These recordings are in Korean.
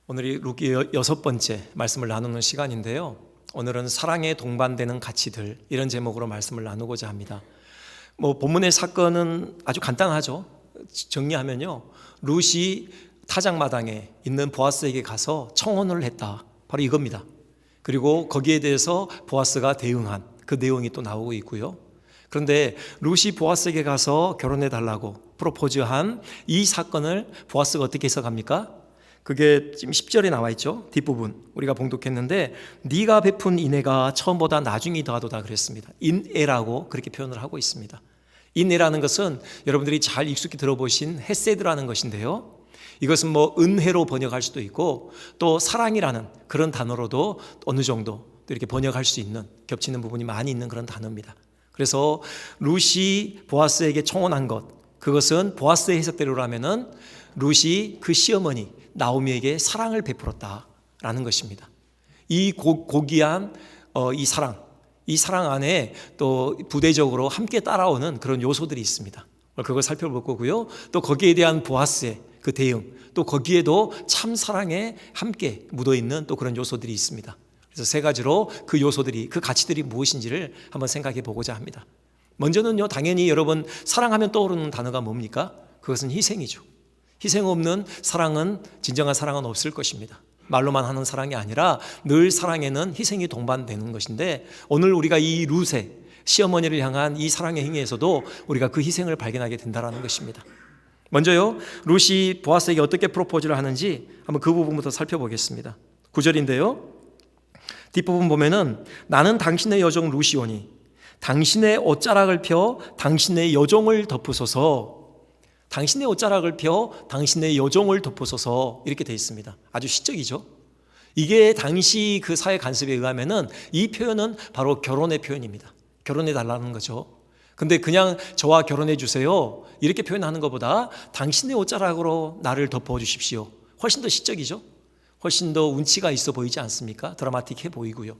오늘이 룻기 6번째 말씀을 나누는 시간인데요. 오늘은 사랑에 동반되는 가치들, 이런 제목으로 말씀을 나누고자 합니다. 본문의 사건은 아주 간단하죠. 정리하면요, 룻이 타작마당에 있는 보아스에게 가서 청혼을 했다, 바로 이겁니다. 그리고 거기에 대해서 보아스가 대응한 그 내용이 또 나오고 있고요. 그런데 룻이 보아스에게 가서 결혼해달라고 프로포즈한 이 사건을 보아스가 어떻게 해석합니까? 그게 지금 10절에 나와 있죠. 뒷부분 우리가 봉독했는데, 네가 베푼 인애가 처음보다 나중이 더하도다 그랬습니다. 인애라고 그렇게 표현을 하고 있습니다. 인애라는 것은 여러분들이 잘 익숙히 들어보신 헤세드라는 것인데요, 이것은 은혜로 번역할 수도 있고 또 사랑이라는 그런 단어로도 어느 정도 또 이렇게 번역할 수 있는, 겹치는 부분이 많이 있는 그런 단어입니다. 그래서 룻이 보아스에게 청혼한 것, 그것은 보아스의 해석대로라면은 룻이 그 시어머니 나오미에게 사랑을 베풀었다라는 것입니다. 이 고귀한 이 사랑 안에 또 부대적으로 함께 따라오는 그런 요소들이 있습니다. 그걸 살펴볼 거고요. 또 거기에 대한 보아스의 그 대응, 또 거기에도 참 사랑에 함께 묻어있는 또 그런 요소들이 있습니다. 그래서 세 가지로 그 요소들이, 그 가치들이 무엇인지를 한번 생각해 보고자 합니다. 먼저는요, 당연히 여러분 사랑하면 떠오르는 단어가 뭡니까? 그것은 희생이죠. 희생 없는 사랑은, 진정한 사랑은 없을 것입니다. 말로만 하는 사랑이 아니라 늘 사랑에는 희생이 동반되는 것인데, 오늘 우리가 이 룻의 시어머니를 향한 이 사랑의 행위에서도 우리가 그 희생을 발견하게 된다는 것입니다. 먼저요, 룻이 보아스에게 어떻게 프로포즈를 하는지 한번 그 부분부터 살펴보겠습니다. 9절인데요, 뒷부분 보면은, 나는 당신의 여종 룻이오니 당신의 옷자락을 펴 당신의 여종을 덮으소서. 당신의 옷자락을 펴 당신의 여종을 덮으소서, 이렇게 되어 있습니다. 아주 시적이죠. 이게 당시 그 사회 관습에 의하면은 이 표현은 바로 결혼의 표현입니다. 결혼해 달라는 거죠. 근데 그냥 저와 결혼해 주세요 이렇게 표현하는 것보다 당신의 옷자락으로 나를 덮어 주십시오, 훨씬 더 시적이죠. 훨씬 더 운치가 있어 보이지 않습니까? 드라마틱해 보이고요.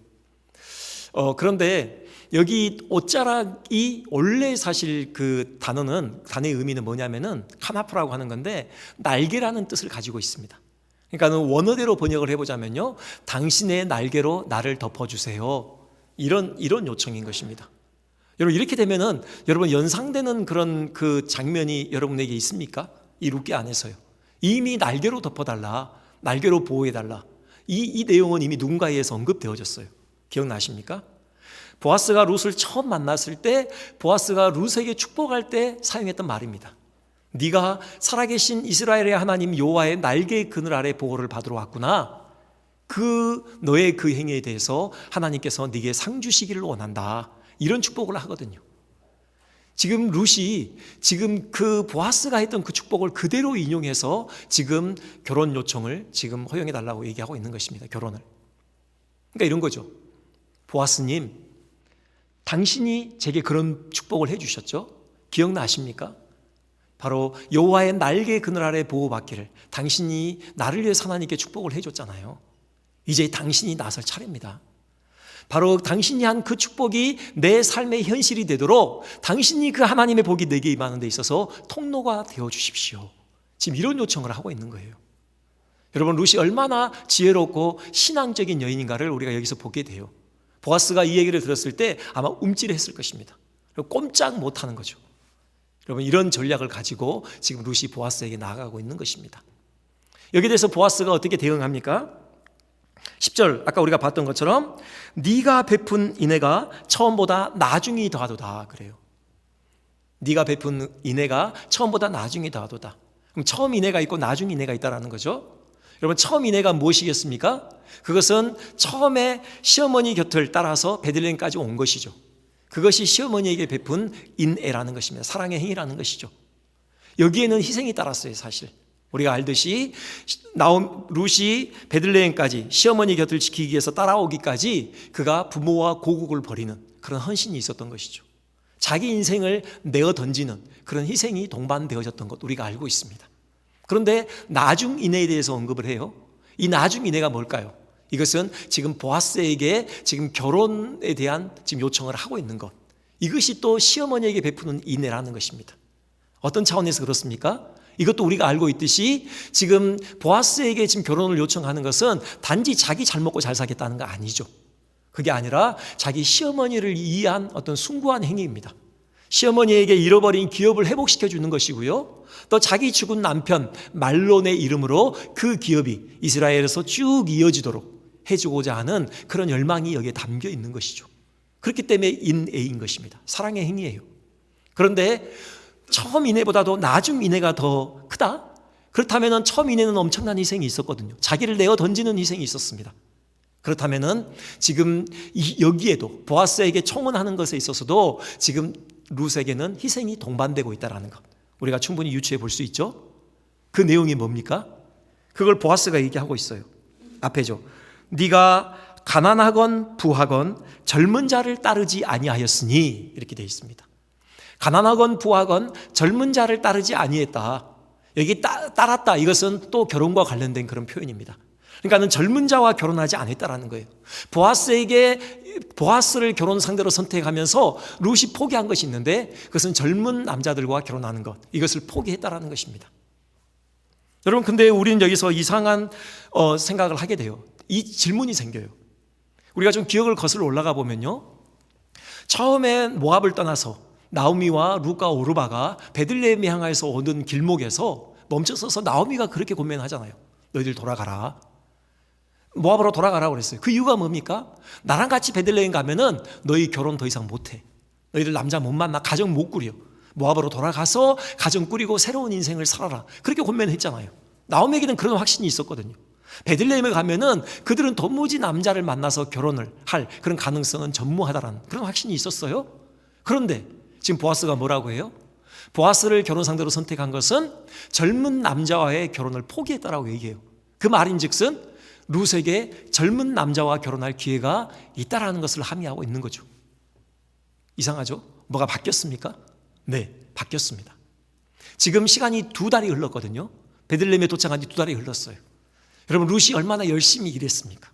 그런데 여기 옷자락이 원래 사실 그 단어의 의미는 뭐냐면은 카나프라고 하는 건데, 날개라는 뜻을 가지고 있습니다. 그러니까 원어대로 번역을 해보자면요, 당신의 날개로 나를 덮어주세요, 이런 요청인 것입니다. 여러분, 이렇게 되면은 여러분 연상되는 그런 그 장면이 여러분에게 있습니까? 이 룻기 안에서요, 이미 날개로 덮어달라, 날개로 보호해달라, 이 내용은 이미 누군가에 의해서 언급되어졌어요. 기억나십니까? 보아스가 룻을 처음 만났을 때, 보아스가 룻에게 축복할 때 사용했던 말입니다. 네가 살아계신 이스라엘의 하나님 여호와의 날개의 그늘 아래 보호를 받으러 왔구나. 너의 그 행위에 대해서 하나님께서 네게 상 주시기를 원한다, 이런 축복을 하거든요. 지금 룻이 지금 그 보아스가 했던 그 축복을 그대로 인용해서 지금 결혼 요청을 지금 허용해 달라고 얘기하고 있는 것입니다. 결혼을. 그러니까 이런 거죠. 보아스님, 당신이 제게 그런 축복을 해주셨죠? 기억나십니까? 바로 여호와의 날개 그늘 아래 보호받기를, 당신이 나를 위해서 하나님께 축복을 해줬잖아요. 이제 당신이 나설 차례입니다. 바로 당신이 한 그 축복이 내 삶의 현실이 되도록 당신이 그 하나님의 복이 내게 임하는 데 있어서 통로가 되어 주십시오. 지금 이런 요청을 하고 있는 거예요. 여러분, 룻이 얼마나 지혜롭고 신앙적인 여인인가를 우리가 여기서 보게 돼요. 보아스가 이 얘기를 들었을 때 아마 움찔했을 것입니다. 그리고 꼼짝 못하는 거죠. 여러분, 이런 전략을 가지고 지금 룻이 보아스에게 나아가고 있는 것입니다. 여기에 대해서 보아스가 어떻게 대응합니까? 10절, 아까 우리가 봤던 것처럼 네가 베푼 인애가 처음보다 나중이 더하도다 그래요. 네가 베푼 인애가 처음보다 나중이 더하도다. 그럼 처음 인애가 있고 나중 인애가 있다는 거죠. 여러분, 처음 인애가 무엇이겠습니까? 그것은 처음에 시어머니 곁을 따라서 베들레헴까지 온 것이죠. 그것이 시어머니에게 베푼 인애라는 것입니다. 사랑의 행위라는 것이죠. 여기에는 희생이 따랐어요. 사실 우리가 알듯이 룻이 베들레헴까지 시어머니 곁을 지키기 위해서 따라오기까지 그가 부모와 고국을 버리는 그런 헌신이 있었던 것이죠. 자기 인생을 내어 던지는 그런 희생이 동반되어졌던 것 우리가 알고 있습니다. 그런데 나중 인애에 대해서 언급을 해요. 이 나중 인애가 뭘까요? 이것은 지금 보아스에게 지금 결혼에 대한 지금 요청을 하고 있는 것, 이것이 또 시어머니에게 베푸는 인애라는 것입니다. 어떤 차원에서 그렇습니까? 이것도 우리가 알고 있듯이 지금 보아스에게 지금 결혼을 요청하는 것은 단지 자기 잘 먹고 잘 살겠다는 거 아니죠. 그게 아니라 자기 시어머니를 위한 어떤 숭고한 행위입니다. 시어머니에게 잃어버린 기업을 회복시켜 주는 것이고요. 또 자기 죽은 남편 말론의 이름으로 그 기업이 이스라엘에서 쭉 이어지도록 해주고자 하는 그런 열망이 여기에 담겨 있는 것이죠. 그렇기 때문에 인애인 것입니다. 사랑의 행위예요. 그런데 처음 인애보다도 나중 인애가 더 크다? 그렇다면 처음 인애는 엄청난 희생이 있었거든요. 자기를 내어 던지는 희생이 있었습니다. 그렇다면 지금 여기에도 보아스에게 청혼하는 것에 있어서도 지금 룻에게는 희생이 동반되고 있다는 것, 우리가 충분히 유추해 볼 수 있죠. 그 내용이 뭡니까? 그걸 보아스가 얘기하고 있어요. 앞에죠. 네가 가난하건 부하건 젊은 자를 따르지 아니하였으니, 이렇게 되어 있습니다. 가난하건 부하건 젊은 자를 따르지 아니했다. 여기 따랐다, 이것은 또 결혼과 관련된 그런 표현입니다. 그러니까는 젊은 자와 결혼하지 않았다라는 거예요. 보아스를 결혼 상대로 선택하면서 룻이 포기한 것이 있는데, 그것은 젊은 남자들과 결혼하는 것, 이것을 포기했다라는 것입니다. 여러분, 근데 우리는 여기서 이상한 생각을 하게 돼요. 이 질문이 생겨요. 우리가 좀 기억을 거슬러 올라가 보면요, 처음엔 모압을 떠나서 나오미와 룻과 오르바가 베들레헴에 향해서 오는 길목에서 멈춰서서 나오미가 그렇게 고민하잖아요. 너희들 돌아가라, 모압으로 돌아가라고 그랬어요. 그 이유가 뭡니까? 나랑 같이 베들레헴 가면은 너희 결혼 더 이상 못해, 너희들 남자 못 만나, 가정 못 꾸려, 모압으로 돌아가서 가정 꾸리고 새로운 인생을 살아라, 그렇게 고민했잖아요. 나오미에게는 그런 확신이 있었거든요. 베들레헴에 가면은 그들은 도무지 남자를 만나서 결혼을 할 그런 가능성은 전무하다라는 그런 확신이 있었어요. 그런데 지금 보아스가 뭐라고 해요? 보아스를 결혼 상대로 선택한 것은 젊은 남자와의 결혼을 포기했다라고 얘기해요. 그 말인즉슨 룻에게 젊은 남자와 결혼할 기회가 있다라는 것을 함의하고 있는 거죠. 이상하죠? 뭐가 바뀌었습니까? 네, 바뀌었습니다. 지금 시간이 2달이 흘렀거든요. 베들레헴에 도착한 지 2달이 흘렀어요. 여러분, 룻이 얼마나 열심히 일했습니까?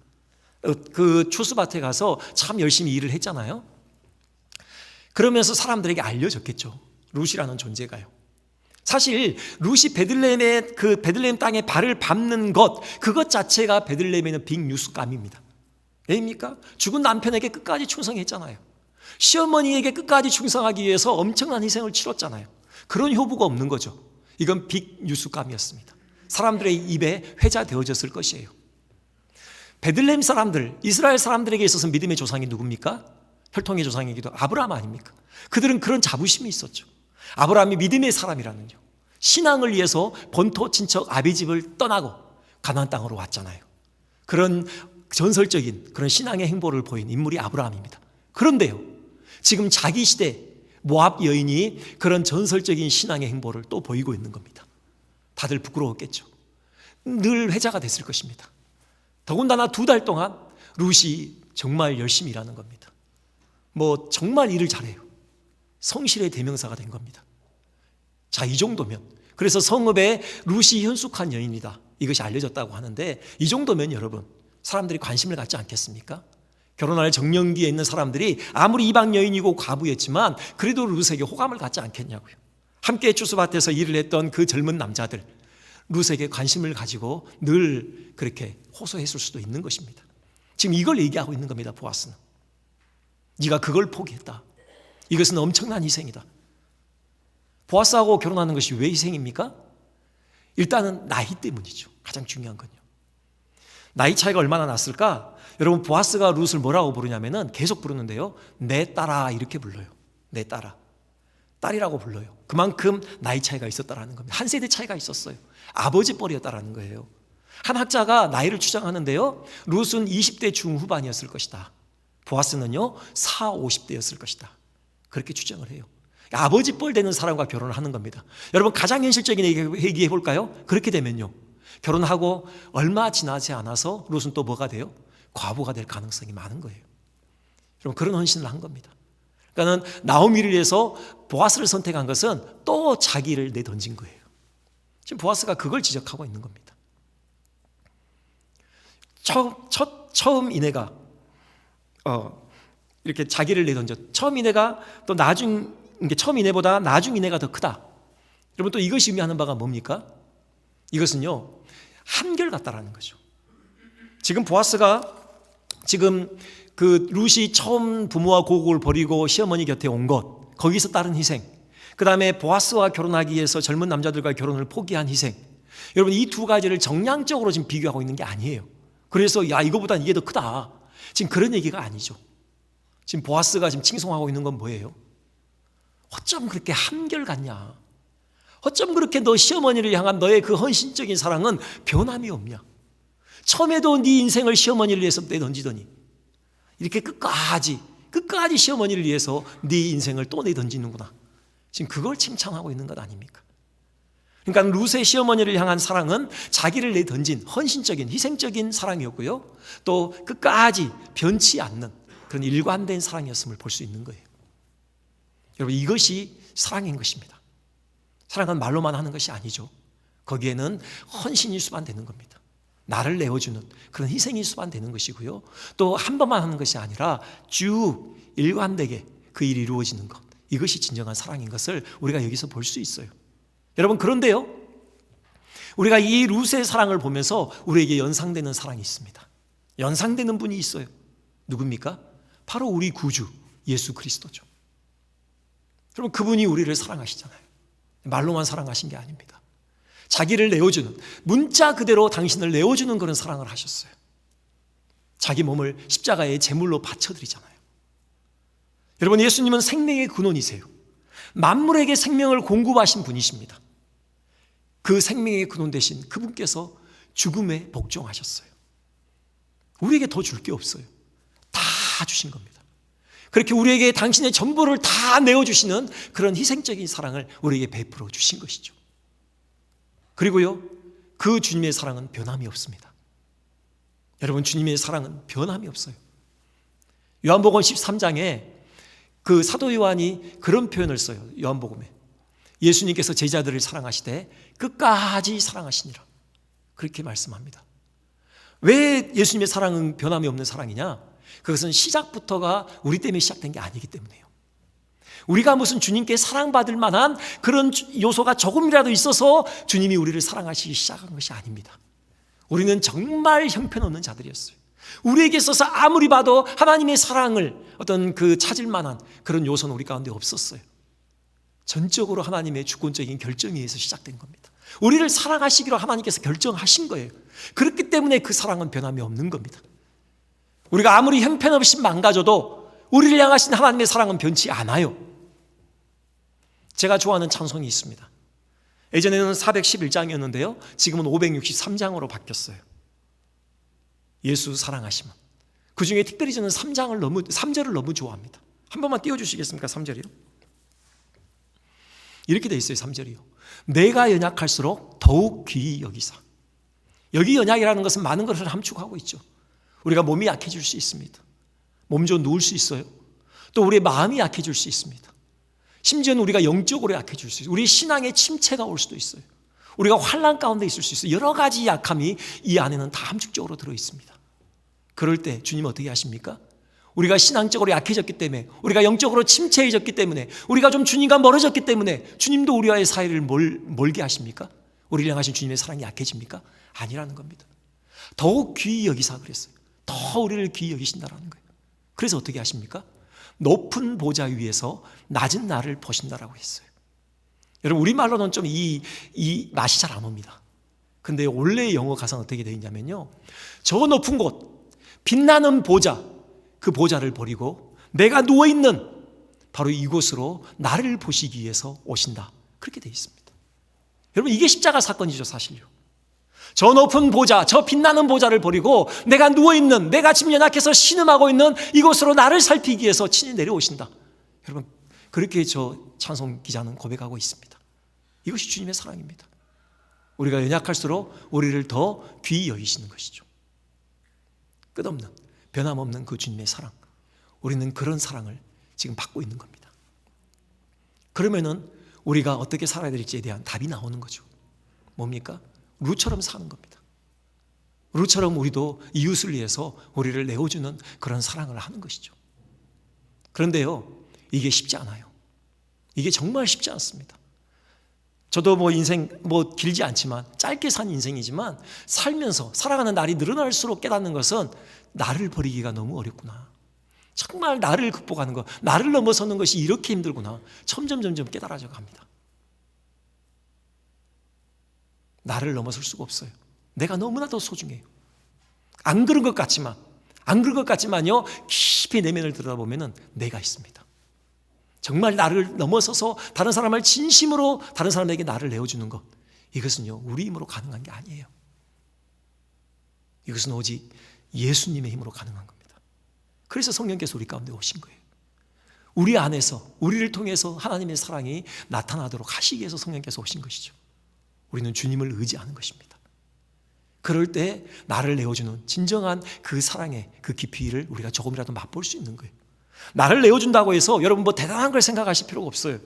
그 추수밭에 가서 참 열심히 일을 했잖아요. 그러면서 사람들에게 알려졌겠죠. 룻이라는 존재가요. 사실 룻이 베들레헴의 그 베들레헴 땅에 발을 밟는 것, 그것 자체가 베들레헴에는 빅뉴스감입니다. 왜입니까? 죽은 남편에게 끝까지 충성했잖아요. 시어머니에게 끝까지 충성하기 위해서 엄청난 희생을 치렀잖아요. 그런 효부가 없는 거죠. 이건 빅뉴스감이었습니다. 사람들의 입에 회자되어졌을 것이에요. 베들레헴 사람들, 이스라엘 사람들에게 있어서 믿음의 조상이 누굽니까? 혈통의 조상이기도 아브라함 아닙니까? 그들은 그런 자부심이 있었죠. 아브라함이 믿음의 사람이라는요, 신앙을 위해서 본토 친척 아비 집을 떠나고 가나안 땅으로 왔잖아요. 그런 전설적인 그런 신앙의 행보를 보인 인물이 아브라함입니다. 그런데요, 지금 자기 시대 모압 여인이 그런 전설적인 신앙의 행보를 또 보이고 있는 겁니다. 다들 부끄러웠겠죠. 늘 회자가 됐을 것입니다. 더군다나 2달 동안 룻이 정말 열심히 일하는 겁니다. 정말 일을 잘해요. 성실의 대명사가 된 겁니다. 자, 이 정도면, 그래서 성읍에 룻이 현숙한 여인이다, 이것이 알려졌다고 하는데, 이 정도면 여러분, 사람들이 관심을 갖지 않겠습니까? 결혼할 정년기에 있는 사람들이 아무리 이방 여인이고 과부였지만 그래도 룻에게 호감을 갖지 않겠냐고요. 함께 추수밭에서 일을 했던 그 젊은 남자들, 룻에게 관심을 가지고 늘 그렇게 호소했을 수도 있는 것입니다. 지금 이걸 얘기하고 있는 겁니다. 보아스는 네가 그걸 포기했다, 이것은 엄청난 희생이다. 보아스하고 결혼하는 것이 왜 희생입니까? 일단은 나이 때문이죠. 가장 중요한 건요. 나이 차이가 얼마나 났을까? 여러분, 보아스가 룻을 뭐라고 부르냐면은 계속 부르는데요, 내 딸아, 이렇게 불러요. 내 딸아, 딸이라고 불러요. 그만큼 나이 차이가 있었다라는 겁니다. 한 세대 차이가 있었어요. 아버지 뻘이었다라는 거예요. 한 학자가 나이를 추정하는데요, 룻은 20대 중후반이었을 것이다. 보아스는요 40, 50대였을 것이다, 그렇게 추정을 해요. 아버지 뻘 되는 사람과 결혼을 하는 겁니다. 여러분, 가장 현실적인 얘기해 볼까요? 그렇게 되면요, 결혼하고 얼마 지나지 않아서 룻은 또 뭐가 돼요? 과부가 될 가능성이 많은 거예요. 여러분, 그런 헌신을 한 겁니다. 그러니까 나오미를 위해서 보아스를 선택한 것은 또 자기를 내던진 거예요. 지금 보아스가 그걸 지적하고 있는 겁니다. 처음 이내가 이렇게 자기를 내던져, 처음 이내가 또 처음 이내보다 나중 이내가 더 크다, 여러분 또 이것이 의미하는 바가 뭡니까? 이것은요, 한결같다라는 거죠. 지금 보아스가 지금 그 룻이 처음 부모와 고국을 버리고 시어머니 곁에 온 것, 거기서 따른 희생, 그 다음에 보아스와 결혼하기 위해서 젊은 남자들과 결혼을 포기한 희생, 여러분 이 두 가지를 정량적으로 지금 비교하고 있는 게 아니에요. 그래서 야 이거보단 이게 더 크다, 지금 그런 얘기가 아니죠. 지금 보아스가 지금 칭송하고 있는 건 뭐예요? 어쩜 그렇게 한결같냐? 어쩜 그렇게 너 시어머니를 향한 너의 그 헌신적인 사랑은 변함이 없냐? 처음에도 네 인생을 시어머니를 위해서 내던지더니 이렇게 끝까지 시어머니를 위해서 네 인생을 또 내던지는구나. 지금 그걸 칭찬하고 있는 것 아닙니까? 그러니까 룻의 시어머니를 향한 사랑은 자기를 내던진 헌신적인 희생적인 사랑이었고요, 또 끝까지 변치 않는 그런 일관된 사랑이었음을 볼 수 있는 거예요. 여러분 이것이 사랑인 것입니다. 사랑은 말로만 하는 것이 아니죠. 거기에는 헌신이 수반되는 겁니다. 나를 내어주는 그런 희생이 수반되는 것이고요, 또 한 번만 하는 것이 아니라 쭉 일관되게 그 일이 이루어지는 것, 이것이 진정한 사랑인 것을 우리가 여기서 볼 수 있어요. 여러분 그런데요, 우리가 이 룻의 사랑을 보면서 우리에게 연상되는 사랑이 있습니다. 연상되는 분이 있어요. 누굽니까? 바로 우리 구주 예수 그리스도죠. 여러분 그분이 우리를 사랑하시잖아요. 말로만 사랑하신 게 아닙니다. 자기를 내어주는, 문자 그대로 당신을 내어주는 그런 사랑을 하셨어요. 자기 몸을 십자가의 제물로 바쳐드리잖아요. 여러분 예수님은 생명의 근원이세요. 만물에게 생명을 공급하신 분이십니다. 그 생명의 근원 되신 그분께서 죽음에 복종하셨어요. 우리에게 더 줄 게 없어요. 다 주신 겁니다. 그렇게 우리에게 당신의 전부를 다 내어주시는 그런 희생적인 사랑을 우리에게 베풀어 주신 것이죠. 그리고요, 그 주님의 사랑은 변함이 없습니다. 여러분 주님의 사랑은 변함이 없어요. 요한복음 13장에 그 사도 요한이 그런 표현을 써요. 요한복음에 예수님께서 제자들을 사랑하시되 끝까지 사랑하시니라, 그렇게 말씀합니다. 왜 예수님의 사랑은 변함이 없는 사랑이냐? 그것은 시작부터가 우리 때문에 시작된 게 아니기 때문에요. 우리가 무슨 주님께 사랑받을 만한 그런 요소가 조금이라도 있어서 주님이 우리를 사랑하시기 시작한 것이 아닙니다. 우리는 정말 형편없는 자들이었어요. 우리에게 있어서 아무리 봐도 하나님의 사랑을 어떤 그 찾을 만한 그런 요소는 우리 가운데 없었어요. 전적으로 하나님의 주권적인 결정에 의해서 시작된 겁니다. 우리를 사랑하시기로 하나님께서 결정하신 거예요. 그렇기 때문에 그 사랑은 변함이 없는 겁니다. 우리가 아무리 형편없이 망가져도 우리를 향하신 하나님의 사랑은 변치 않아요. 제가 좋아하는 찬송이 있습니다. 예전에는 411장이었는데요 지금은 563장으로 바뀌었어요. 예수 사랑하시면. 그 중에 특별히 저는 3절을 너무 좋아합니다. 한 번만 띄워주시겠습니까? 3절이요. 이렇게 되어 있어요. 3절이요. 내가 연약할수록 더욱 귀히 여기사. 여기 연약이라는 것은 많은 것을 함축하고 있죠. 우리가 몸이 약해질 수 있습니다. 몸 좀 누울 수 있어요. 또 우리의 마음이 약해질 수 있습니다. 심지어는 우리가 영적으로 약해질 수 있어요. 우리 신앙에 침체가 올 수도 있어요. 우리가 환난 가운데 있을 수 있어요. 여러 가지 약함이 이 안에는 다 함축적으로 들어 있습니다. 그럴 때 주님은 어떻게 하십니까? 우리가 신앙적으로 약해졌기 때문에, 우리가 영적으로 침체해졌기 때문에, 우리가 좀 주님과 멀어졌기 때문에 주님도 우리와의 사이를 멀게 하십니까? 우리를 향하신 주님의 사랑이 약해집니까? 아니라는 겁니다. 더욱 귀히 여기사 그랬어요. 더 우리를 귀히 여기신다라는 거예요. 그래서 어떻게 하십니까? 높은 보좌 위에서 낮은 나를 보신다라고 했어요. 여러분 우리말로는 좀 이 맛이 잘 안 옵니다. 근데 원래 영어 가사는 어떻게 되어 있냐면요, 저 높은 곳, 빛나는 보좌, 그 보좌를 버리고 내가 누워있는 바로 이곳으로 나를 보시기 위해서 오신다, 그렇게 되어 있습니다. 여러분 이게 십자가 사건이죠. 사실요. 저 높은 보좌, 저 빛나는 보좌를 버리고 내가 누워있는, 내가 지금 연약해서 신음하고 있는 이곳으로 나를 살피기 위해서 친히 내려오신다. 여러분 그렇게 저 찬송 기자는 고백하고 있습니다. 이것이 주님의 사랑입니다. 우리가 연약할수록 우리를 더 귀히 여기시는 것이죠. 끝없는, 변함없는 그 주님의 사랑, 우리는 그런 사랑을 지금 받고 있는 겁니다. 그러면은 우리가 어떻게 살아야 될지에 대한 답이 나오는 거죠. 뭡니까? 룻처럼 사는 겁니다. 룻처럼 우리도 이웃을 위해서 우리를 내어주는 그런 사랑을 하는 것이죠. 그런데요, 이게 쉽지 않아요. 이게 정말 쉽지 않습니다. 저도 뭐 인생 뭐 길지 않지만 짧게 산 인생이지만 살면서 살아가는 날이 늘어날수록 깨닫는 것은 나를 버리기가 너무 어렵구나. 정말 나를 극복하는 것, 나를 넘어서는 것이 이렇게 힘들구나. 점점 깨달아져 갑니다. 나를 넘어설 수가 없어요. 내가 너무나도 소중해요. 안 그런 것 같지만요, 깊이 내면을 들여다보면 내가 있습니다. 정말 나를 넘어서서 다른 사람을 진심으로 다른 사람에게 나를 내어주는 것, 이것은요 우리 힘으로 가능한 게 아니에요. 이것은 오직 예수님의 힘으로 가능한 겁니다. 그래서 성령께서 우리 가운데 오신 거예요. 우리 안에서, 우리를 통해서 하나님의 사랑이 나타나도록 하시기 위해서 성령께서 오신 것이죠. 우리는 주님을 의지하는 것입니다. 그럴 때 나를 내어주는 진정한 그 사랑의 그 깊이를 우리가 조금이라도 맛볼 수 있는 거예요. 나를 내어준다고 해서 여러분 뭐 대단한 걸 생각하실 필요가 없어요.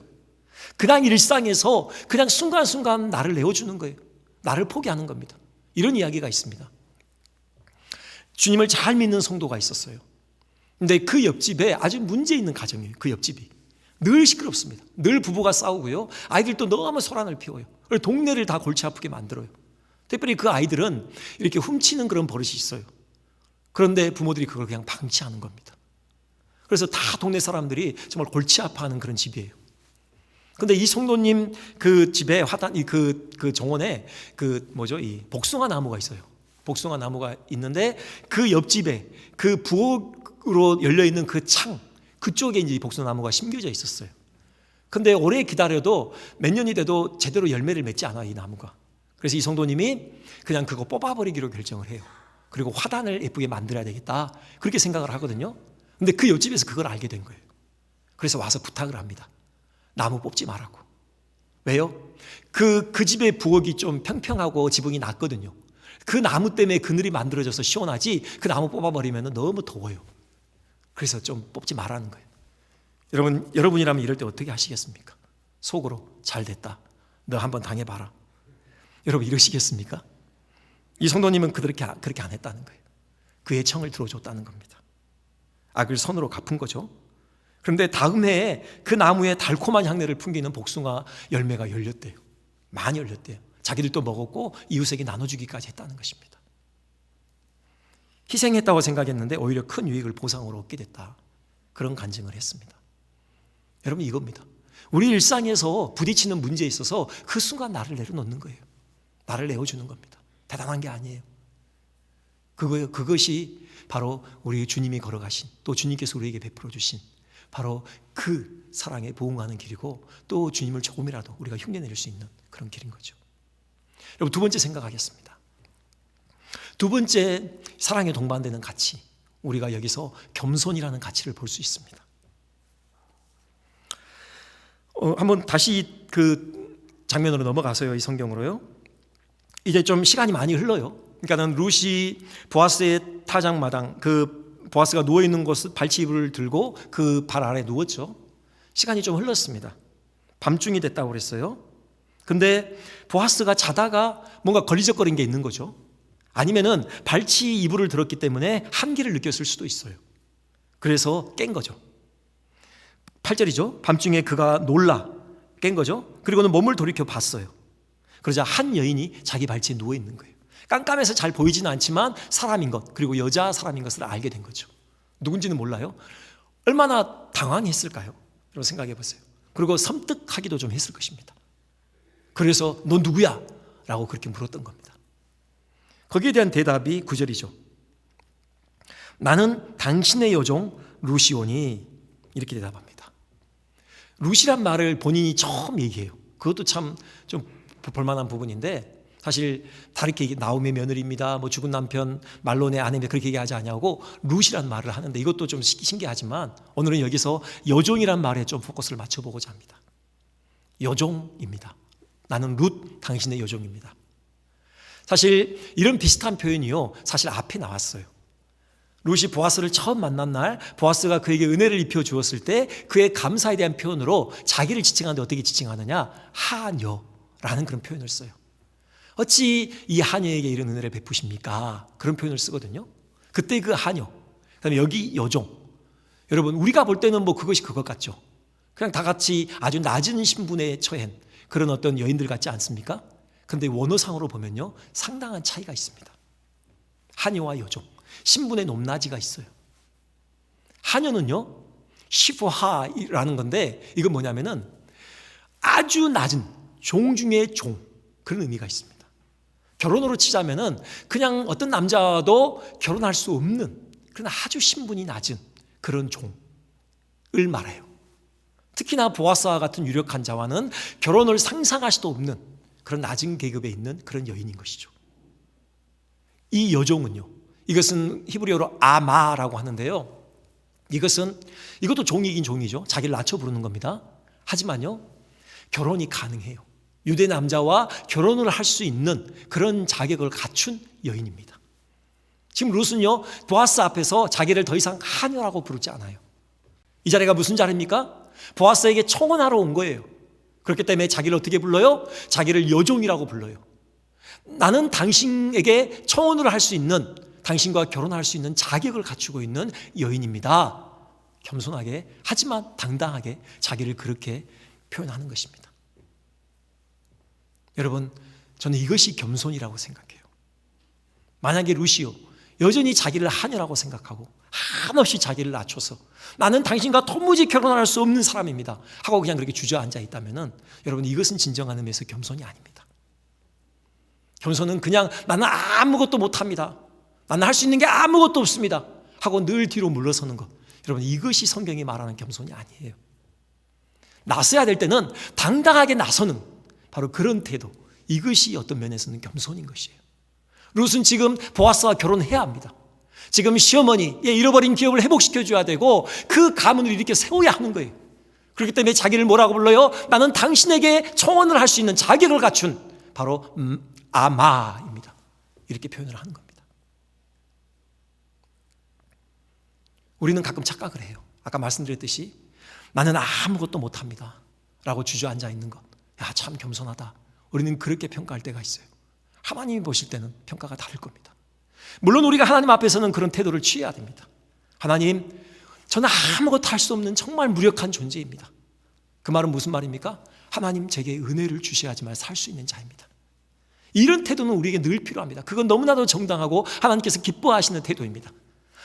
그냥 일상에서 그냥 순간순간 나를 내어주는 거예요. 나를 포기하는 겁니다. 이런 이야기가 있습니다. 주님을 잘 믿는 성도가 있었어요. 근데 그 옆집에 아주 문제 있는 가정이에요. 그 옆집이 늘 시끄럽습니다. 늘 부부가 싸우고요, 아이들도 너무 소란을 피워요. 동네를 다 골치 아프게 만들어요. 특별히 그 아이들은 이렇게 훔치는 그런 버릇이 있어요. 그런데 부모들이 그걸 그냥 방치하는 겁니다. 그래서 다 동네 사람들이 정말 골치 아파하는 그런 집이에요. 근데 이 성도님 그 집에 그 정원에 이 복숭아 나무가 있어요. 복숭아 나무가 있는데 그 옆집에 그 부엌으로 열려있는 그 창, 그쪽에 이제 복숭아 나무가 심겨져 있었어요. 근데 오래 기다려도 몇 년이 돼도 제대로 열매를 맺지 않아, 이 나무가. 그래서 이 성도님이 그냥 그거 뽑아버리기로 결정을 해요. 그리고 화단을 예쁘게 만들어야 되겠다, 그렇게 생각을 하거든요. 근데 그 옆집에서 그걸 알게 된 거예요. 그래서 와서 부탁을 합니다. 나무 뽑지 말라고. 왜요? 그 집의 부엌이 좀 평평하고 지붕이 낮거든요. 그 나무 때문에 그늘이 만들어져서 시원하지, 그 나무 뽑아버리면 너무 더워요. 그래서 좀 뽑지 말라는 거예요. 여러분이라면 이럴 때 어떻게 하시겠습니까? 속으로 잘 됐다, 너 한번 당해봐라. 여러분 이러시겠습니까? 이 성도님은 그렇게 안 했다는 거예요. 그의 청을 들어줬다는 겁니다. 악을 선으로 갚은 거죠. 그런데 다음 해에 그 나무에 달콤한 향내를 풍기는 복숭아 열매가 열렸대요. 많이 열렸대요. 자기들도 먹었고 이웃에게 나눠주기까지 했다는 것입니다. 희생했다고 생각했는데 오히려 큰 유익을 보상으로 얻게 됐다, 그런 간증을 했습니다. 여러분 이겁니다. 우리 일상에서 부딪히는 문제에 있어서 그 순간 나를 내려놓는 거예요. 나를 내어주는 겁니다. 대단한 게 아니에요. 그것이 바로 우리 주님이 걸어가신, 또 주님께서 우리에게 베풀어 주신 바로 그 사랑에 부응하는 길이고, 또 주님을 조금이라도 우리가 흉내낼 수 있는 그런 길인 거죠. 여러분 두 번째 생각하겠습니다. 두 번째 사랑에 동반되는 가치, 우리가 여기서 겸손이라는 가치를 볼 수 있습니다. 한번 다시 그 장면으로 넘어가서요, 이 성경으로요. 이제 좀 시간이 많이 흘러요. 그러니까는 룻이 보아스의 타작마당, 그 보아스가 누워 있는 곳 발치이불을 들고 그 발 아래 누웠죠. 시간이 좀 흘렀습니다. 밤중이 됐다고 그랬어요. 근데 보아스가 자다가 뭔가 걸리적거린 게 있는 거죠. 아니면은 발치 이불을 들었기 때문에 한기를 느꼈을 수도 있어요. 그래서 깬 거죠. 8절이죠. 밤중에 그가 놀라 깬 거죠. 그리고는 몸을 돌이켜 봤어요. 그러자 한 여인이 자기 발치에 누워 있는 거예요. 깜깜해서 잘 보이지는 않지만 사람인 것, 그리고 여자 사람인 것을 알게 된 거죠. 누군지는 몰라요. 얼마나 당황했을까요? 여러분 생각해 보세요. 그리고 섬뜩하기도 좀 했을 것입니다. 그래서 너 누구야? 라고 그렇게 물었던 겁니다. 거기에 대한 대답이 9절이죠. 나는 당신의 여종 루시오니, 이렇게 대답합니다. 룻이란 말을 본인이 처음 얘기해요. 그것도 참 좀 볼만한 부분인데, 사실 다르게 나오미의 며느리입니다, 뭐 죽은 남편 말론의 아내입니다, 그렇게 얘기하지 않냐고 룻이란 말을 하는데, 이것도 좀 신기하지만 오늘은 여기서 여종이란 말에 좀 포커스를 맞춰보고자 합니다. 여종입니다. 나는 룻, 당신의 여종입니다. 사실 이런 비슷한 표현이요, 사실 앞에 나왔어요. 룻이 보아스를 처음 만난 날, 보아스가 그에게 은혜를 입혀 주었을 때 그의 감사에 대한 표현으로 자기를 지칭하는데 어떻게 지칭하느냐, 하녀라는 그런 표현을 써요. 어찌 이 하녀에게 이런 은혜를 베푸십니까? 그런 표현을 쓰거든요. 그때 그 하녀, 그다음에 여기 여종. 여러분 우리가 볼 때는 뭐 그것이 그것 같죠. 그냥 다 같이 아주 낮은 신분에 처한 그런 어떤 여인들 같지 않습니까? 그런데 원어상으로 보면요, 상당한 차이가 있습니다. 하녀와 여종, 신분의 높낮이가 있어요. 하녀는요, 시프하라는 건데, 이건 뭐냐면은 아주 낮은 종 중의 종, 그런 의미가 있습니다. 결혼으로 치자면은 그냥 어떤 남자도 결혼할 수 없는 그런 아주 신분이 낮은 그런 종을 말해요. 특히나 보아스와 같은 유력한 자와는 결혼을 상상할 수도 없는 그런 낮은 계급에 있는 그런 여인인 것이죠. 이 여종은요, 이것은 히브리어로 아마라고 하는데요, 이것도 종이긴 종이죠. 자기를 낮춰 부르는 겁니다. 하지만요, 결혼이 가능해요. 유대 남자와 결혼을 할 수 있는 그런 자격을 갖춘 여인입니다. 지금 룻은요, 보아스 앞에서 자기를 더 이상 하녀라고 부르지 않아요. 이 자리가 무슨 자리입니까? 보아스에게 청혼하러 온 거예요. 그렇기 때문에 자기를 어떻게 불러요? 자기를 여종이라고 불러요. 나는 당신에게 청혼을 할 수 있는, 당신과 결혼할 수 있는 자격을 갖추고 있는 여인입니다. 겸손하게, 하지만 당당하게 자기를 그렇게 표현하는 것입니다. 여러분, 저는 이것이 겸손이라고 생각해요. 만약에 룻이요, 여전히 자기를 하녀라고 생각하고 한없이 자기를 낮춰서 나는 당신과 도무지 결혼할 수 없는 사람입니다 하고 그냥 그렇게 주저앉아 있다면, 여러분, 이것은 진정한 의미에서 겸손이 아닙니다. 겸손은 그냥 나는 아무것도 못합니다, 나는 할 수 있는 게 아무것도 없습니다 하고 늘 뒤로 물러서는 것, 여러분, 이것이 성경이 말하는 겸손이 아니에요. 나서야 될 때는 당당하게 나서는 바로 그런 태도, 이것이 어떤 면에서는 겸손인 것이에요. 룻은 지금 보아스와 결혼해야 합니다. 지금 시어머니의 잃어버린 기업을 회복시켜줘야 되고 그 가문을 이렇게 세워야 하는 거예요. 그렇기 때문에 자기를 뭐라고 불러요? 나는 당신에게 청혼을 할 수 있는 자격을 갖춘 바로 아마입니다. 이렇게 표현을 하는 겁니다. 우리는 가끔 착각을 해요. 아까 말씀드렸듯이 나는 아무것도 못합니다 라고 주저앉아 있는 것, 야, 참 겸손하다, 우리는 그렇게 평가할 때가 있어요. 하나님이 보실 때는 평가가 다를 겁니다. 물론 우리가 하나님 앞에서는 그런 태도를 취해야 됩니다. 하나님, 저는 아무것도 할 수 없는 정말 무력한 존재입니다. 그 말은 무슨 말입니까? 하나님, 제게 은혜를 주셔야지만 살 수 있는 자입니다. 이런 태도는 우리에게 늘 필요합니다. 그건 너무나도 정당하고 하나님께서 기뻐하시는 태도입니다.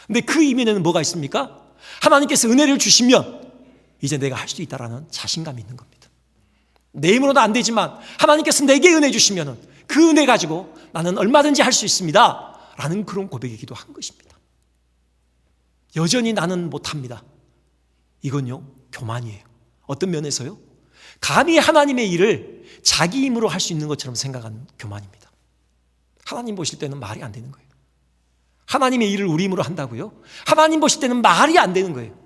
근데 그 이면에는 뭐가 있습니까? 하나님께서 은혜를 주시면 이제 내가 할 수 있다라는 자신감이 있는 겁니다. 내 힘으로도 안 되지만 하나님께서 내게 은혜 주시면 그 은혜 가지고 나는 얼마든지 할 수 있습니다 라는 그런 고백이기도 한 것입니다. 여전히 나는 못합니다, 이건요, 교만이에요. 어떤 면에서요? 감히 하나님의 일을 자기 힘으로 할 수 있는 것처럼 생각하는 교만입니다. 하나님 보실 때는 말이 안 되는 거예요. 하나님의 일을 우리 힘으로 한다고요? 하나님 보실 때는 말이 안 되는 거예요.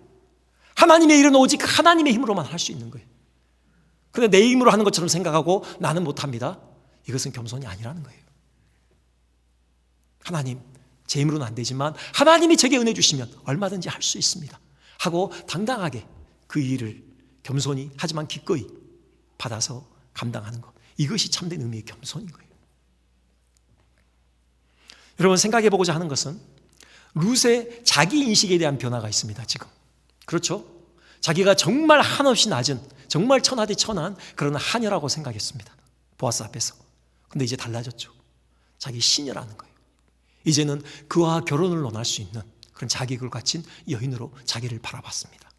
하나님의 일은 오직 하나님의 힘으로만 할 수 있는 거예요. 근데 내 힘으로 하는 것처럼 생각하고 나는 못합니다, 이것은 겸손이 아니라는 거예요. 하나님, 제 힘으로는 안 되지만 하나님이 제게 은혜 주시면 얼마든지 할 수 있습니다 하고 당당하게 그 일을 겸손히, 하지만 기꺼이 받아서 감당하는 것, 이것이 참된 의미의 겸손인 거예요. 여러분, 생각해 보고자 하는 것은 룻의 자기 인식에 대한 변화가 있습니다. 지금 그렇죠? 자기가 정말 한없이 낮은, 정말 천하디 천한 그런 하녀라고 생각했습니다, 보아스 앞에서. 근데 이제 달라졌죠. 자기 시녀라는 거예요. 이제는 그와 결혼을 논할 수 있는 그런 자격을 갖춘 여인으로 자기를 바라봤습니다.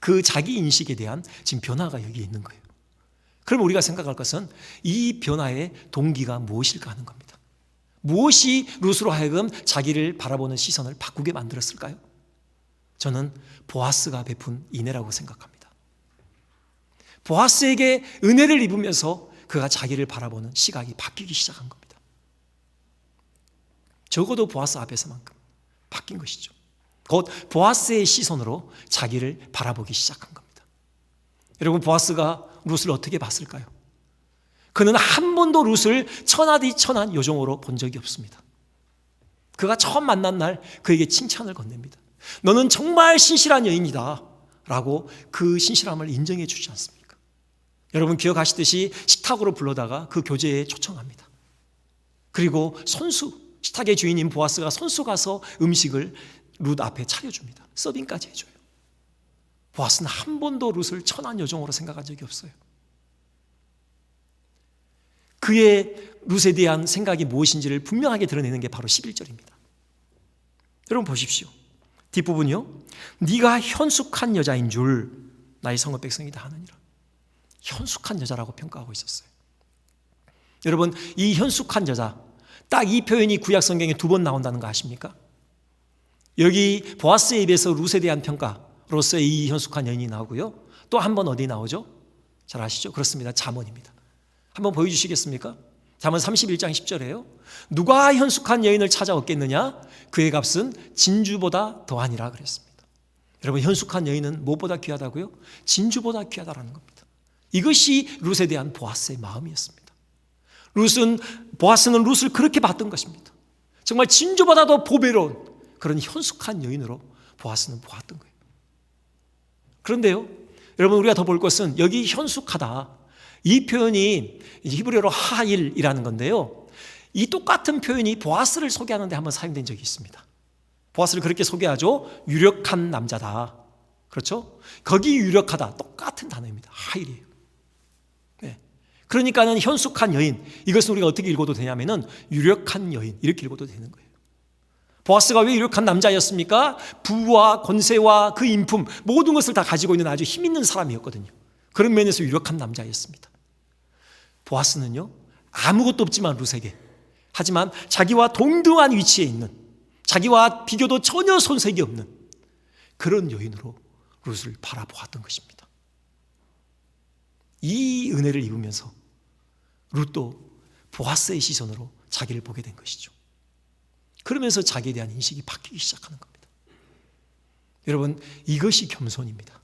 그 자기 인식에 대한 지금 변화가 여기 있는 거예요. 그럼 우리가 생각할 것은 이 변화의 동기가 무엇일까 하는 겁니다. 무엇이 룻으로 하여금 자기를 바라보는 시선을 바꾸게 만들었을까요? 저는 보아스가 베푼 인애라고 생각합니다. 보아스에게 은혜를 입으면서 그가 자기를 바라보는 시각이 바뀌기 시작한 겁니다. 적어도 보아스 앞에서만큼 바뀐 것이죠. 곧 보아스의 시선으로 자기를 바라보기 시작한 겁니다. 여러분, 보아스가 룻을 어떻게 봤을까요? 그는 한 번도 룻을 천하디 천한 여종으로 본 적이 없습니다. 그가 처음 만난 날 그에게 칭찬을 건넵니다. 너는 정말 신실한 여인이다 라고 그 신실함을 인정해 주지 않습니까? 여러분, 기억하시듯이 식탁으로 불러다가 그 교제에 초청합니다. 그리고 식탁의 주인인 보아스가 손수 가서 음식을 룻 앞에 차려줍니다. 서빙까지 해줘요. 보아스는 한 번도 룻을 천한 여종으로 생각한 적이 없어요. 그의 룻에 대한 생각이 무엇인지를 분명하게 드러내는 게 바로 11절입니다. 여러분 보십시오. 뒷부분이요. 네가 현숙한 여자인 줄 나의 성읍 백성이 다 아느니라. 현숙한 여자라고 평가하고 있었어요. 여러분, 이 현숙한 여자, 딱 이 표현이 구약 성경에 2번 나온다는 거 아십니까? 여기 보아스의 입에서 룻에 대한 평가로서의 이 현숙한 여인이 나오고요. 또 한 번 어디 나오죠? 잘 아시죠? 그렇습니다. 잠언입니다. 한번 보여주시겠습니까? 잠언 31장 10절에요. 누가 현숙한 여인을 찾아 얻겠느냐? 그의 값은 진주보다 더하니라 그랬습니다. 여러분, 현숙한 여인은 무엇보다 귀하다고요? 진주보다 귀하다라는 겁니다. 이것이 룻에 대한 보아스의 마음이었습니다. 보아스는 룻을 그렇게 봤던 것입니다. 정말 진주보다도 보배로운 그런 현숙한 여인으로 보아스는 보았던 거예요. 그런데요, 여러분, 우리가 더 볼 것은 여기 현숙하다, 이 표현이 히브리어로 하일이라는 건데요, 이 똑같은 표현이 보아스를 소개하는데 한번 사용된 적이 있습니다. 보아스를 그렇게 소개하죠. 유력한 남자다. 그렇죠? 거기 유력하다, 똑같은 단어입니다. 하일이에요. 네. 그러니까는 현숙한 여인, 이것은 우리가 어떻게 읽어도 되냐면은 유력한 여인, 이렇게 읽어도 되는 거예요. 보아스가 왜 유력한 남자였습니까? 부와 권세와 그 인품, 모든 것을 다 가지고 있는 아주 힘 있는 사람이었거든요. 그런 면에서 유력한 남자였습니다. 보아스는요, 아무것도 없지만 룻에게, 하지만 자기와 동등한 위치에 있는, 자기와 비교도 전혀 손색이 없는 그런 여인으로 룻을 바라보았던 것입니다. 이 은혜를 입으면서 룻도 보아스의 시선으로 자기를 보게 된 것이죠. 그러면서 자기에 대한 인식이 바뀌기 시작하는 겁니다. 여러분, 이것이 겸손입니다.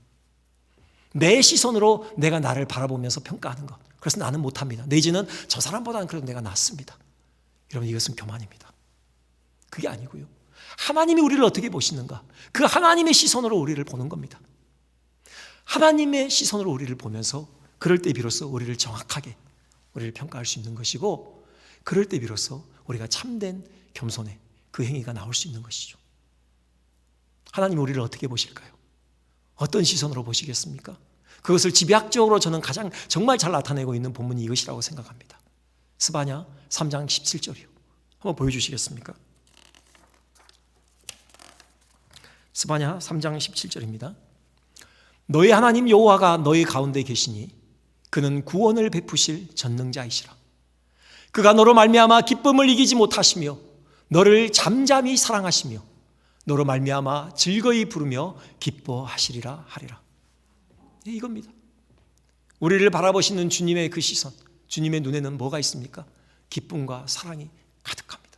내 시선으로 내가 나를 바라보면서 평가하는 것. 그래서 나는 못합니다. 내지는 저 사람보다는 그래도 내가 낫습니다. 여러분, 이것은 교만입니다. 그게 아니고요, 하나님이 우리를 어떻게 보시는가, 그 하나님의 시선으로 우리를 보는 겁니다. 하나님의 시선으로 우리를 보면서 그럴 때 비로소 우리를 정확하게 우리를 평가할 수 있는 것이고, 그럴 때 비로소 우리가 참된 겸손의 그 행위가 나올 수 있는 것이죠. 하나님 우리를 어떻게 보실까요? 어떤 시선으로 보시겠습니까? 그것을 집약적으로 저는 가장 정말 잘 나타내고 있는 본문이 이것이라고 생각합니다. 스바냐 3장 17절이요. 한번 보여주시겠습니까? 스바냐 3장 17절입니다. 너희 하나님 여호와가 너희 가운데 계시니 그는 구원을 베푸실 전능자이시라. 그가 너로 말미암아 기쁨을 이기지 못하시며 너를 잠잠히 사랑하시며 너로 말미암아 즐거이 부르며 기뻐하시리라 하리라. 이겁니다. 우리를 바라보시는 주님의 그 시선, 주님의 눈에는 뭐가 있습니까? 기쁨과 사랑이 가득합니다.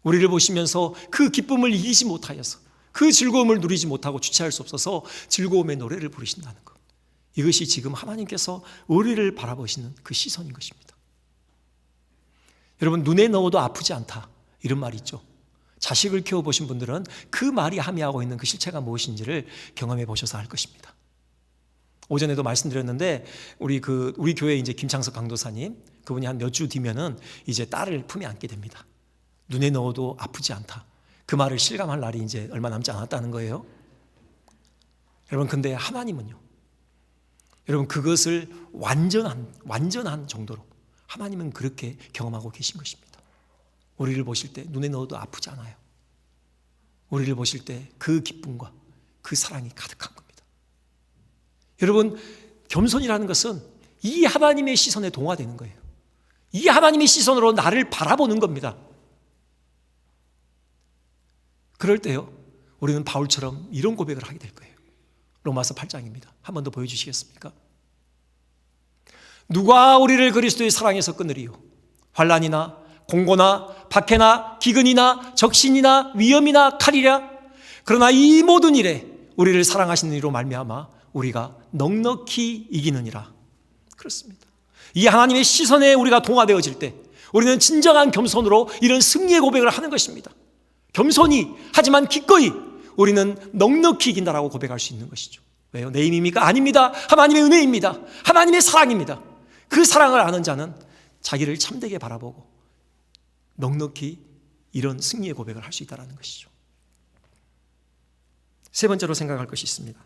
우리를 보시면서 그 기쁨을 이기지 못하여서, 그 즐거움을 누리지 못하고 주체할 수 없어서 즐거움의 노래를 부르신다는 것, 이것이 지금 하나님께서 우리를 바라보시는 그 시선인 것입니다. 여러분, 눈에 넣어도 아프지 않다, 이런 말이 있죠. 자식을 키워보신 분들은 그 말이 함의하고 있는 그 실체가 무엇인지를 경험해 보셔서 알 것입니다. 오전에도 말씀드렸는데 우리 교회 이제 김창석 강도사님, 그분이 한 몇 주 뒤면은 이제 딸을 품에 안게 됩니다. 눈에 넣어도 아프지 않다, 그 말을 실감할 날이 이제 얼마 남지 않았다는 거예요. 여러분, 근데 하나님은요, 여러분, 그것을 완전한 정도로 하나님은 그렇게 경험하고 계신 것입니다. 우리를 보실 때 눈에 넣어도 아프지 않아요. 우리를 보실 때 그 기쁨과 그 사랑이 가득한 겁니다. 여러분, 겸손이라는 것은 이 하나님의 시선에 동화되는 거예요. 이 하나님의 시선으로 나를 바라보는 겁니다. 그럴 때요, 우리는 바울처럼 이런 고백을 하게 될 거예요. 로마서 8장입니다. 한 번 더 보여주시겠습니까? 누가 우리를 그리스도의 사랑에서 끊으리요? 환난이나 공고나 박해나 기근이나 적신이나 위험이나 칼이랴. 그러나 이 모든 일에 우리를 사랑하시는 이로 말미암아 우리가 넉넉히 이기느니라. 그렇습니다. 이 하나님의 시선에 우리가 동화되어질 때 우리는 진정한 겸손으로 이런 승리의 고백을 하는 것입니다. 겸손히, 하지만 기꺼이 우리는 넉넉히 이긴다라고 고백할 수 있는 것이죠. 왜요? 내 힘입니까? 아닙니다. 하나님의 은혜입니다. 하나님의 사랑입니다. 그 사랑을 아는 자는 자기를 참되게 바라보고 넉넉히 이런 승리의 고백을 할 수 있다는 것이죠. 세 번째로 생각할 것이 있습니다.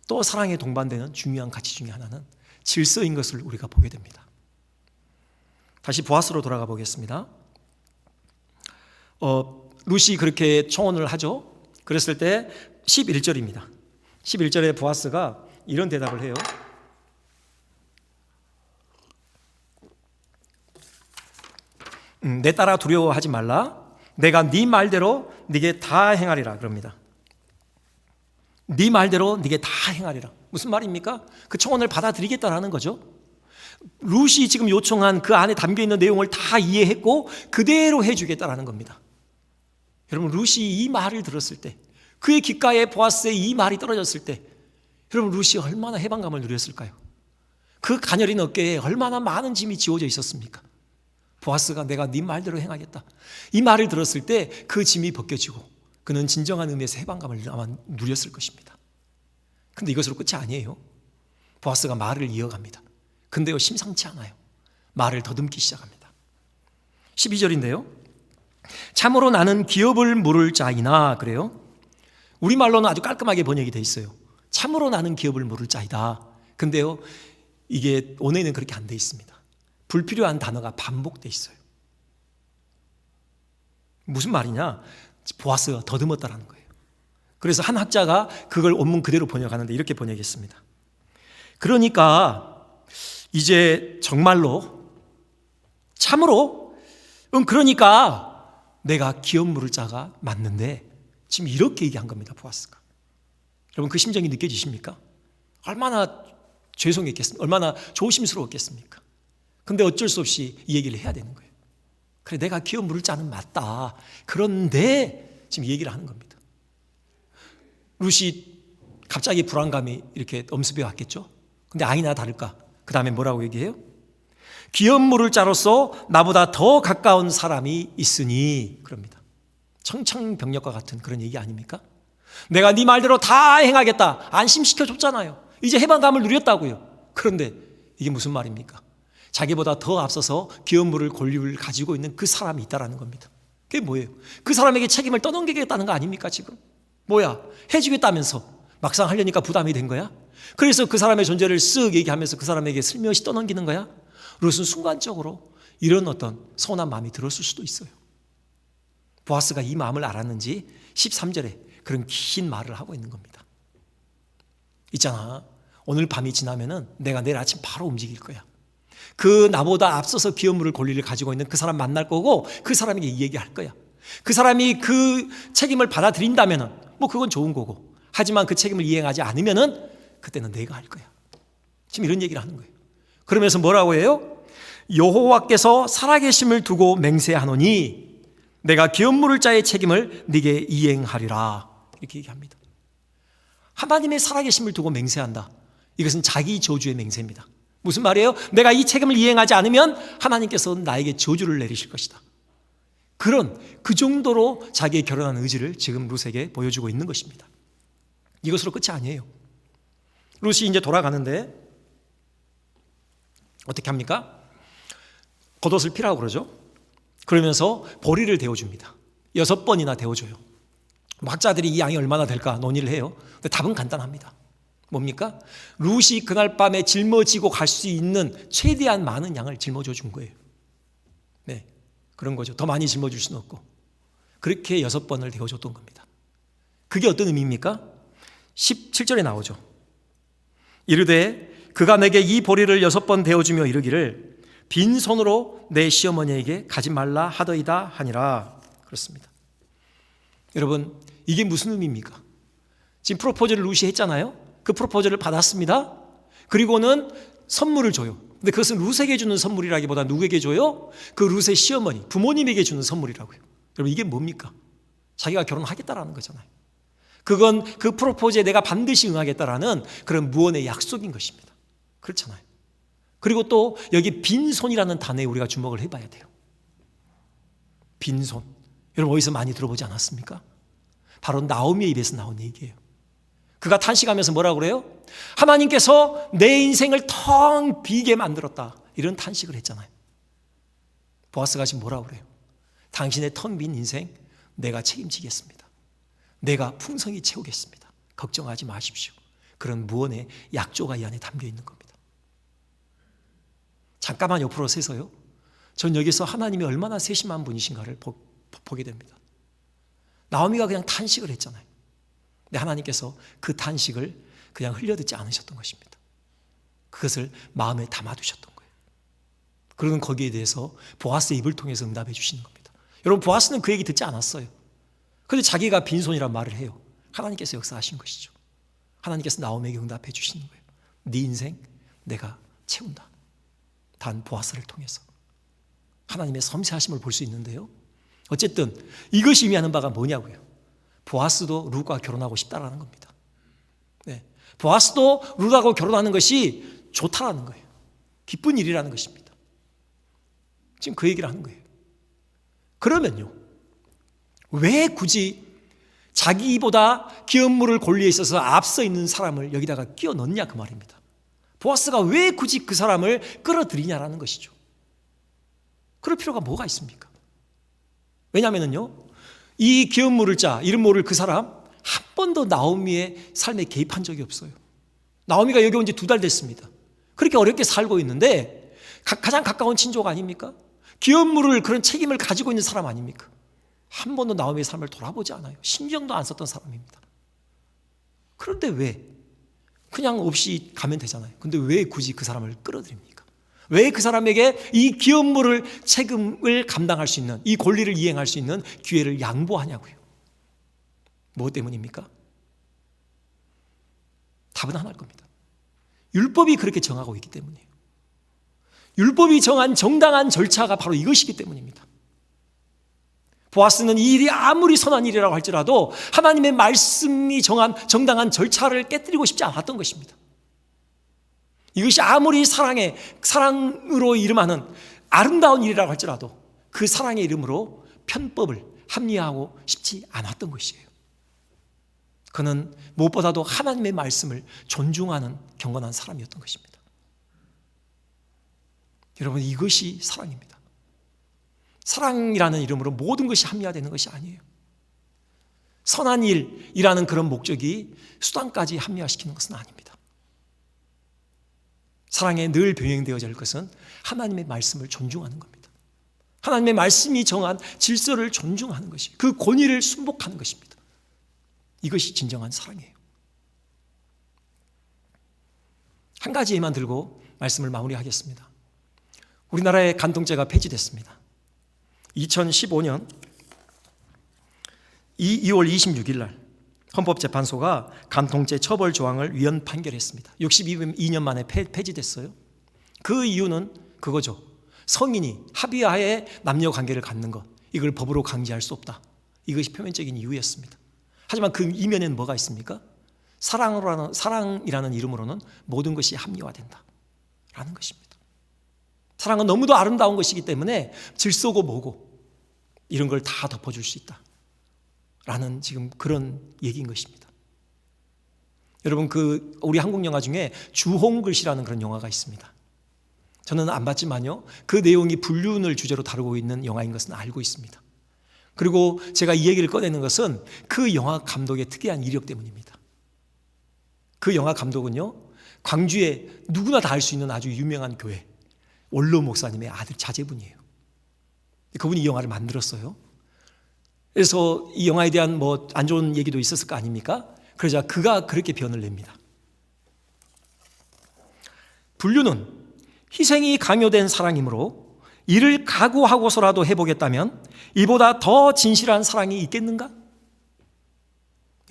또 사랑에 동반되는 중요한 가치 중에 하나는 질서인 것을 우리가 보게 됩니다. 다시 보아스로 돌아가 보겠습니다. 룻이 그렇게 청혼을 하죠. 그랬을 때 11절입니다. 11절에 보아스가 이런 대답을 해요. 내 딸아 두려워하지 말라. 내가 네 말대로 네게 다 행하리라 그럽니다. 네 말대로 네게 다 행하리라. 무슨 말입니까? 그 청혼을 받아들이겠다라는 거죠. 룻이 지금 요청한 그 안에 담겨있는 내용을 다 이해했고 그대로 해주겠다라는 겁니다. 여러분, 룻이 이 말을 들었을 때, 그의 귓가에 보아스의 이 말이 떨어졌을 때, 여러분, 룻이 얼마나 해방감을 누렸을까요? 그 가녀린 어깨에 얼마나 많은 짐이 지워져 있었습니까? 보아스가 내가 네 말대로 행하겠다, 이 말을 들었을 때 그 짐이 벗겨지고 그는 진정한 의미에서 해방감을 아마 누렸을 것입니다. 근데 이것으로 끝이 아니에요. 보아스가 말을 이어갑니다. 근데요, 심상치 않아요. 말을 더듬기 시작합니다. 12절인데요. 참으로 나는 기업을 물을 자이나 그래요. 우리말로는 아주 깔끔하게 번역이 돼 있어요. 참으로 나는 기업을 물을 자이다. 근데요, 이게 원어에는 그렇게 안 돼 있습니다. 불필요한 단어가 반복돼 있어요. 무슨 말이냐? 보아스가 더듬었다라는 거예요. 그래서 한 학자가 그걸 원문 그대로 번역하는데 이렇게 번역했습니다. 그러니까 이제 정말로 참으로 그러니까 내가 기업 물을 자가 맞는데, 지금 이렇게 얘기한 겁니다. 보아스가. 여러분, 그 심정이 느껴지십니까? 얼마나 죄송했겠습니까? 얼마나 조심스러웠겠습니까? 근데 어쩔 수 없이 이 얘기를 해야 되는 거예요. 그래, 내가 기업 물을 자는 맞다. 그런데 지금 이 얘기를 하는 겁니다. 룻이 갑자기 불안감이 이렇게 엄습해 왔겠죠. 근데 아니나 다를까 그 다음에 뭐라고 얘기해요? 기업 물을 자로서 나보다 더 가까운 사람이 있으니 그럽니다. 청천벽력과 같은 그런 얘기 아닙니까? 내가 네 말대로 다 행하겠다, 안심시켜줬잖아요. 이제 해방감을 누렸다고요. 그런데 이게 무슨 말입니까? 자기보다 더 앞서서 기업 물을 권리를 가지고 있는 그 사람이 있다는 겁니다. 그게 뭐예요? 그 사람에게 책임을 떠넘기겠다는 거 아닙니까? 지금 뭐야, 해주겠다면서 막상 하려니까 부담이 된 거야? 그래서 그 사람의 존재를 쓱 얘기하면서 그 사람에게 슬며시 떠넘기는 거야? 룻은 순간적으로 이런 어떤 서운한 마음이 들었을 수도 있어요. 보아스가 이 마음을 알았는지 13절에 그런 긴 말을 하고 있는 겁니다. 있잖아, 오늘 밤이 지나면은 내가 내일 아침 바로 움직일 거야. 그 나보다 앞서서 기업 물을 권리를 가지고 있는 그 사람 만날 거고 그 사람에게 이 얘기할 거야. 그 사람이 그 책임을 받아들인다면은 뭐 그건 좋은 거고, 하지만 그 책임을 이행하지 않으면은 그때는 내가 할 거야. 지금 이런 얘기를 하는 거예요. 그러면서 뭐라고 해요? 여호와께서 살아계심을 두고 맹세하노니 내가 기업 물을 자의 책임을 네게 이행하리라. 이렇게 얘기합니다. 하나님의 살아계심을 두고 맹세한다. 이것은 자기 저주의 맹세입니다. 무슨 말이에요? 내가 이 책임을 이행하지 않으면 하나님께서 나에게 저주를 내리실 것이다. 그 정도로 자기의 결혼한 의지를 지금 룻에게 보여주고 있는 것입니다. 이것으로 끝이 아니에요. 룻이 이제 돌아가는데 어떻게 합니까? 겉옷을 피라고 그러죠. 그러면서 보리를 데워줍니다. 6번이나 데워줘요. 학자들이 이 양이 얼마나 될까 논의를 해요. 근데 답은 간단합니다. 뭡니까? 룻이 그날 밤에 짊어지고 갈 수 있는 최대한 많은 양을 짊어져 준 거예요. 네, 그런 거죠. 더 많이 짊어질 수는 없고 그렇게 6번을 데워줬던 겁니다. 그게 어떤 의미입니까? 17절에 나오죠. 이르되 그가 내게 이 보리를 6번 데워주며 이르기를 빈손으로 내 시어머니에게 가지 말라 하더이다 하니라. 그렇습니다. 여러분, 이게 무슨 의미입니까? 지금 프로포즈를 룻이 했잖아요. 그 프로포즈를 받았습니다. 그리고는 선물을 줘요. 근데 그것은 룻에게 주는 선물이라기보다 누구에게 줘요? 그 룻의 시어머니, 부모님에게 주는 선물이라고요. 여러분, 이게 뭡니까? 자기가 결혼하겠다라는 거잖아요. 그건 그 프로포즈에 내가 반드시 응하겠다라는 그런 무언의 약속인 것입니다. 그렇잖아요. 그리고 또 여기 빈손이라는 단어에 우리가 주목을 해봐야 돼요. 빈손. 여러분, 어디서 많이 들어보지 않았습니까? 바로 나오미의 입에서 나온 얘기예요. 그가 탄식하면서 뭐라고 그래요? 하나님께서 내 인생을 텅 비게 만들었다, 이런 탄식을 했잖아요. 보아스가 지금 뭐라고 그래요? 당신의 텅 빈 인생 내가 책임지겠습니다. 내가 풍성히 채우겠습니다. 걱정하지 마십시오. 그런 무언의 약조가 이 안에 담겨 있는 겁니다. 잠깐만 옆으로 서서요, 전 여기서 하나님이 얼마나 세심한 분이신가를 보게 됩니다. 나오미가 그냥 탄식을 했잖아요. 근데 하나님께서 그 탄식을 그냥 흘려듣지 않으셨던 것입니다. 그것을 마음에 담아두셨던 거예요. 그러는 거기에 대해서 보아스의 입을 통해서 응답해 주시는 겁니다. 여러분, 보아스는 그 얘기 듣지 않았어요. 그런데 자기가 빈손이란 말을 해요. 하나님께서 역사하신 것이죠. 하나님께서 나오미에게 응답해 주시는 거예요. 네 인생 내가 채운다. 단 보아스를 통해서. 하나님의 섬세하심을 볼 수 있는데요. 어쨌든 이것이 의미하는 바가 뭐냐고요. 보아스도 룻과 결혼하고 싶다라는 겁니다. 네. 보아스도 룻하고 결혼하는 것이 좋다라는 거예요. 기쁜 일이라는 것입니다. 지금 그 얘기를 하는 거예요. 그러면요, 왜 굳이 자기보다 기업물을 권리에 있어서 앞서 있는 사람을 여기다가 끼워 넣냐 그 말입니다. 보아스가 왜 굳이 그 사람을 끌어들이냐라는 것이죠. 그럴 필요가 뭐가 있습니까? 왜냐하면요, 이 기업물을 자, 이름 모를 그 사람 한 번도 나오미의 삶에 개입한 적이 없어요. 나오미가 여기 온 지 2달 됐습니다. 그렇게 어렵게 살고 있는데 가장 가까운 친족 아닙니까? 기업물을 그런 책임을 가지고 있는 사람 아닙니까? 한 번도 나오미의 삶을 돌아보지 않아요. 신경도 안 썼던 사람입니다. 그런데 왜? 그냥 없이 가면 되잖아요. 근데 왜 굳이 그 사람을 끌어들입니까? 왜 그 사람에게 이 기업물을 책임을 감당할 수 있는, 이 권리를 이행할 수 있는 기회를 양보하냐고요. 무엇 때문입니까? 답은 하나일 겁니다. 율법이 그렇게 정하고 있기 때문이에요. 율법이 정한 정당한 절차가 바로 이것이기 때문입니다. 보아스는 이 일이 아무리 선한 일이라고 할지라도 하나님의 말씀이 정한 정당한 절차를 깨뜨리고 싶지 않았던 것입니다. 이것이 아무리 사랑으로 이름하는 아름다운 일이라고 할지라도 그 사랑의 이름으로 편법을 합리화하고 싶지 않았던 것이에요. 그는 무엇보다도 하나님의 말씀을 존중하는 경건한 사람이었던 것입니다. 여러분, 이것이 사랑입니다. 사랑이라는 이름으로 모든 것이 합리화되는 것이 아니에요. 선한 일이라는 그런 목적이 수단까지 합리화시키는 것은 아닙니다. 사랑에 늘 병행되어져 할 것은 하나님의 말씀을 존중하는 겁니다. 하나님의 말씀이 정한 질서를 존중하는 것이, 그 권위를 순복하는 것입니다. 이것이 진정한 사랑이에요. 한 가지 예만 들고 말씀을 마무리하겠습니다. 우리나라의 간통죄가 폐지됐습니다. 2015년 2월 26일 날 헌법재판소가 간통죄 처벌 조항을 위헌 판결했습니다. 62년 만에 폐지됐어요. 그 이유는 그거죠. 성인이 합의하에 남녀 관계를 갖는 것, 이걸 법으로 강제할 수 없다. 이것이 표면적인 이유였습니다. 하지만 그 이면에는 뭐가 있습니까? 사랑이라는 이름으로는 모든 것이 합리화된다 라는 것입니다. 사랑은 너무도 아름다운 것이기 때문에 질서고 뭐고 이런 걸 다 덮어줄 수 있다 라는 지금 그런 얘기인 것입니다. 여러분, 우리 한국 영화 중에 주홍글씨라는 그런 영화가 있습니다. 저는 안 봤지만요, 그 내용이 불륜을 주제로 다루고 있는 영화인 것은 알고 있습니다. 그리고 제가 이 얘기를 꺼내는 것은 그 영화 감독의 특이한 이력 때문입니다. 그 영화 감독은요, 광주에 누구나 다 알 수 있는 아주 유명한 교회 원로 목사님의 아들 자제분이에요. 그분이 이 영화를 만들었어요. 그래서 이 영화에 대한 안 좋은 얘기도 있었을 거 아닙니까? 그러자 그가 그렇게 변을 냅니다. 불륜은 희생이 강요된 사랑이므로 이를 각오하고서라도 해보겠다면 이보다 더 진실한 사랑이 있겠는가?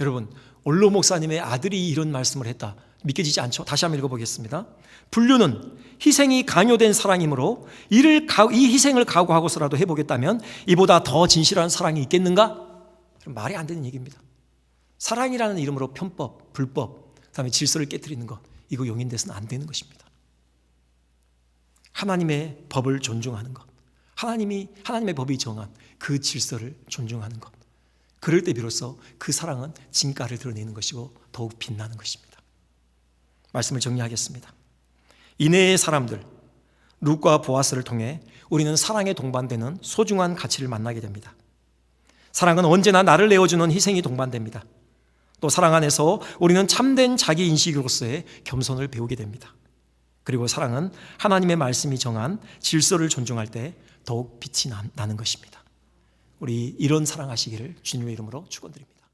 여러분, 원로 목사님의 아들이 이런 말씀을 했다. 믿겨지지 않죠? 다시 한번 읽어보겠습니다. 불륜은 희생이 강요된 사랑이므로 이 희생을 각오하고서라도 해보겠다면 이보다 더 진실한 사랑이 있겠는가? 말이 안 되는 얘기입니다. 사랑이라는 이름으로 편법, 불법, 그다음에 질서를 깨뜨리는 것, 이거 용인돼서는 안 되는 것입니다. 하나님의 법을 존중하는 것, 하나님의 법이 정한 그 질서를 존중하는 것, 그럴 때 비로소 그 사랑은 진가를 드러내는 것이고 더욱 빛나는 것입니다. 말씀을 정리하겠습니다. 이내의 사람들, 룻과 보아스를 통해 우리는 사랑에 동반되는 소중한 가치를 만나게 됩니다. 사랑은 언제나 나를 내어주는 희생이 동반됩니다. 또 사랑 안에서 우리는 참된 자기인식으로서의 겸손을 배우게 됩니다. 그리고 사랑은 하나님의 말씀이 정한 질서를 존중할 때 더욱 빛이 나는 것입니다. 우리 이런 사랑하시기를 주님의 이름으로 축원드립니다.